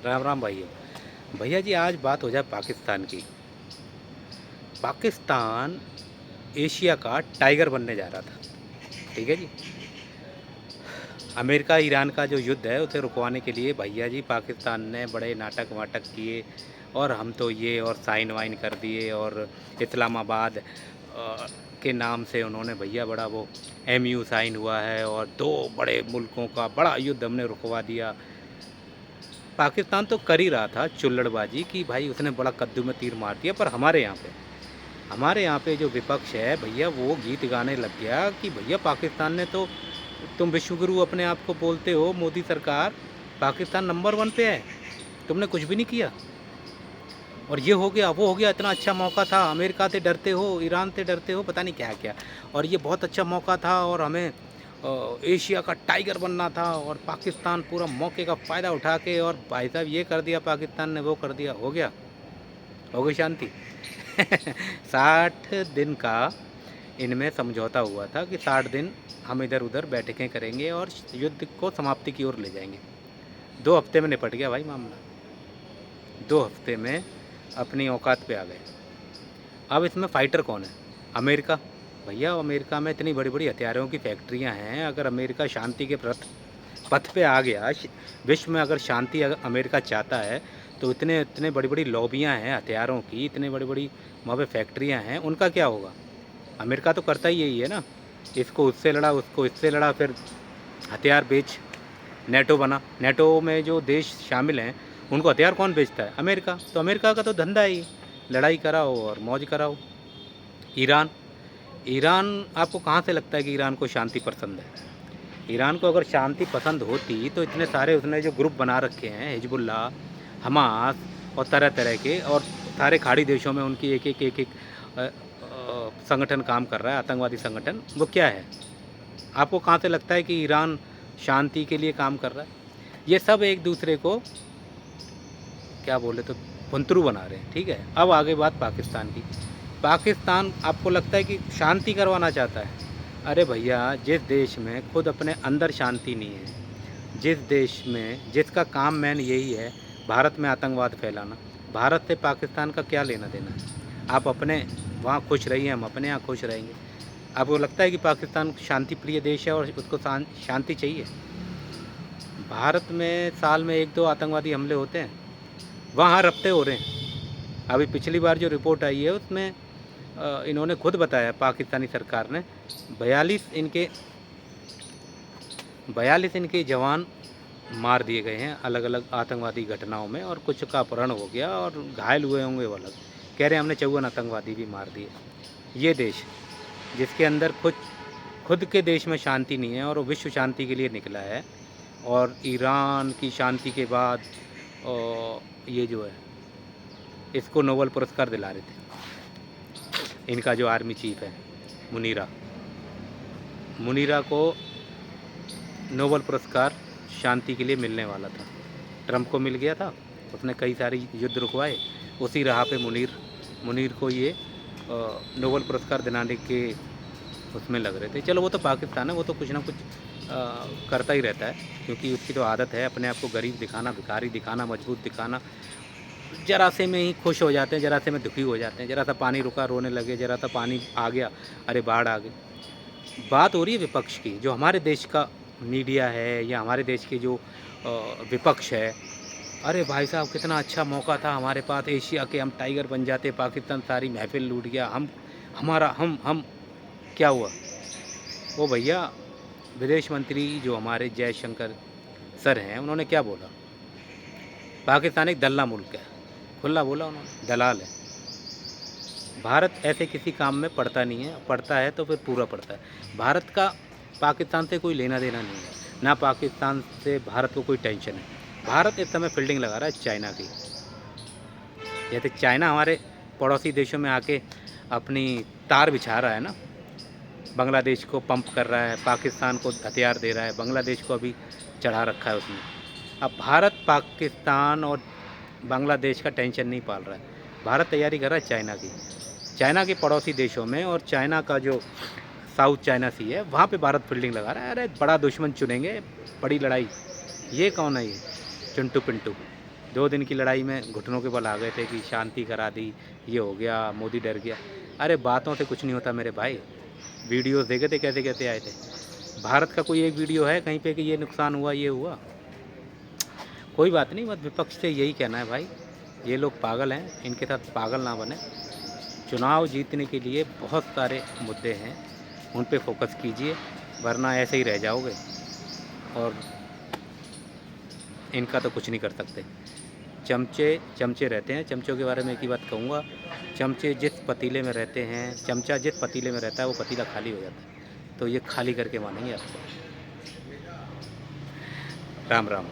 राम राम भाइयों। भैया जी आज बात हो जाए पाकिस्तान की। पाकिस्तान एशिया का टाइगर बनने जा रहा था। ठीक है जी। अमेरिका ईरान का जो युद्ध है उसे रुकवाने के लिए भैया जी पाकिस्तान ने बड़े नाटक वाटक किए और हम तो ये और साइन वाइन कर दिए और इस्लामाबाद के नाम से उन्होंने भैया बड़ा वो MU साइन हुआ है और दो बड़े मुल्कों का बड़ा युद्ध हमने रुकवा दिया। पाकिस्तान तो कर ही रहा था चुल्लड़बाजी कि भाई उसने बड़ा कद्दू में तीर मार दिया, पर हमारे यहाँ पे जो विपक्ष है भैया वो गीत गाने लग गया कि भैया पाकिस्तान ने तो, तुम विश्वगुरु अपने आप को बोलते हो मोदी सरकार, पाकिस्तान नंबर 1 पे है, तुमने कुछ भी नहीं किया और ये हो गया वो हो गया, इतना अच्छा मौका था, अमेरिका से डरते हो, ईरान से डरते हो, पता नहीं क्या क्या, और ये बहुत अच्छा मौका था और हमें एशिया का टाइगर बनना था और पाकिस्तान पूरा मौके का फ़ायदा उठा के और भाई साहब ये कर दिया पाकिस्तान ने, वो कर दिया, हो गई शांति। 60 दिन का इनमें समझौता हुआ था कि 60 दिन हम इधर उधर बैठकें करेंगे और युद्ध को समाप्ति की ओर ले जाएंगे। 2 हफ्ते में निपट गया भाई मामला, 2 हफ्ते में अपनी औकात पे आ गए। अब इसमें फ़ाइटर कौन है? अमेरिका। भैया अमेरिका में इतनी बड़ी बड़ी हथियारों की फैक्ट्रियां हैं, अगर अमेरिका शांति के पथ पे आ गया, विश्व में अगर शांति अगर अमेरिका चाहता है तो इतने इतने बड़ी बड़ी लॉबियां हैं हथियारों की, इतने बड़ी बड़ी वहाँ पे फैक्ट्रियां हैं, उनका क्या होगा? अमेरिका तो करता ही यही है ना, इसको उससे लड़ा, उसको इससे लड़ा, फिर हथियार बेच, नेटो बना। नेटो में जो देश शामिल हैं उनको हथियार कौन बेचता है? अमेरिका। तो अमेरिका का तो धंधा ही लड़ाई कराओ और मौज कराओ। ईरान, ईरान आपको कहाँ से लगता है कि ईरान को शांति पसंद है? ईरान को अगर शांति पसंद होती तो इतने सारे उसने जो ग्रुप बना रखे हैं, हिजबुल्ला, हमास और तरह तरह के, और सारे खाड़ी देशों में उनकी एक संगठन काम कर रहा है, आतंकवादी संगठन, वो क्या है? आपको कहाँ से लगता है कि ईरान शांति के लिए काम कर रहा है? ये सब एक दूसरे को क्या बोले तो फुंतरू बना रहे हैं। ठीक है, अब आगे बात पाकिस्तान की। पाकिस्तान आपको लगता है कि शांति करवाना चाहता है? अरे भैया जिस देश में खुद अपने अंदर शांति नहीं है, जिस देश में जिसका काम मैन यही है भारत में आतंकवाद फैलाना, भारत से पाकिस्तान का क्या लेना देना है? आप अपने वहाँ खुश रहिए, हम अपने यहाँ खुश रहेंगे। आपको लगता है कि पाकिस्तान शांति प्रिय देश है और उसको शांति चाहिए? भारत में साल में 1-2 आतंकवादी हमले होते हैं, वहाँ हर हफ्ते हो रहे हैं। अभी पिछली बार जो रिपोर्ट आई है उसमें इन्होंने खुद बताया, पाकिस्तानी सरकार ने 42 इनके जवान मार दिए गए हैं अलग अलग आतंकवादी घटनाओं में, और कुछ का अपहरण हो गया और घायल हुए होंगे वो अलग। कह रहे हैं हमने 54 आतंकवादी भी मार दिए। ये देश जिसके अंदर खुद के देश में शांति नहीं है और वो विश्व शांति के लिए निकला है, और ईरान की शांति के बाद ये जो है इसको नोबेल पुरस्कार दिला रहे थे। इनका जो आर्मी चीफ है मुनीरा को नोबेल पुरस्कार शांति के लिए मिलने वाला था, ट्रंप को मिल गया था, उसने कई सारे युद्ध रुकवाए, उसी राह पे मुनीर को ये नोबेल पुरस्कार दिलाने के उसमें लग रहे थे। चलो वो तो पाकिस्तान है, वो तो कुछ ना कुछ करता ही रहता है, क्योंकि उसकी तो आदत है अपने आप को गरीब दिखाना, भिखारी दिखाना, मजबूत दिखाना। ज़रा से में ही खुश हो जाते हैं, ज़रा से में दुखी हो जाते हैं, ज़रा सा पानी रुका रोने लगे, ज़रा सा पानी आ गया अरे बाढ़ आ गई। बात हो रही है विपक्ष की, जो हमारे देश का मीडिया है या हमारे देश के जो विपक्ष है, अरे भाई साहब कितना अच्छा मौका था हमारे पास, एशिया के हम टाइगर बन जाते, पाकिस्तान सारी महफिल लूट गया, हम क्या हुआ? वो भैया विदेश मंत्री जो हमारे जयशंकर सर हैं, उन्होंने क्या बोला? पाकिस्तान एक दल्ला मुल्क है, खुला बोला उन्होंने, दलाल है। भारत ऐसे किसी काम में पड़ता नहीं है, पड़ता है तो फिर पूरा पड़ता है। भारत का पाकिस्तान से कोई लेना देना नहीं है, ना पाकिस्तान से भारत को कोई टेंशन है। भारत इस समय फील्डिंग लगा रहा है चाइना की। जैसे चाइना हमारे पड़ोसी देशों में आके अपनी तार बिछा रहा है ना, बांग्लादेश को पंप कर रहा है, पाकिस्तान को हथियार दे रहा है, बांग्लादेश को अभी चढ़ा रखा है उसने। अब भारत पाकिस्तान और बांग्लादेश का टेंशन नहीं पाल रहा है, भारत तैयारी कर रहा है चाइना के पड़ोसी देशों में, और चाइना का जो साउथ चाइना सी है वहाँ पे भारत फील्डिंग लगा रहा है। अरे बड़ा दुश्मन चुनेंगे, बड़ी लड़ाई। ये कौन है? ये चिंटू पिंटू 2 दिन की लड़ाई में घुटनों के बल आ गए थे कि शांति करा दी, ये हो गया, मोदी डर गया। अरे बातों से कुछ नहीं होता मेरे भाई। वीडियोज़ देखे थे कैसे-कैसे आए थे। भारत का कोई एक वीडियो है कहीं पे कि ये नुकसान हुआ, ये हुआ? कोई बात नहीं, बस विपक्ष से यही कहना है भाई, ये लोग पागल हैं, इनके साथ पागल ना बनें। चुनाव जीतने के लिए बहुत सारे मुद्दे हैं, उन पे फ़ोकस कीजिए, वरना ऐसे ही रह जाओगे और इनका तो कुछ नहीं कर सकते। चमचे, चमचे रहते हैं, चमचों के बारे में एक ही बात कहूँगा, चमचे जिस पतीले में रहते हैं, चमचा जिस पतीले में रहता है, वो पतीला खाली हो जाता है। तो ये खाली करके मानेंगे आपको। राम, राम।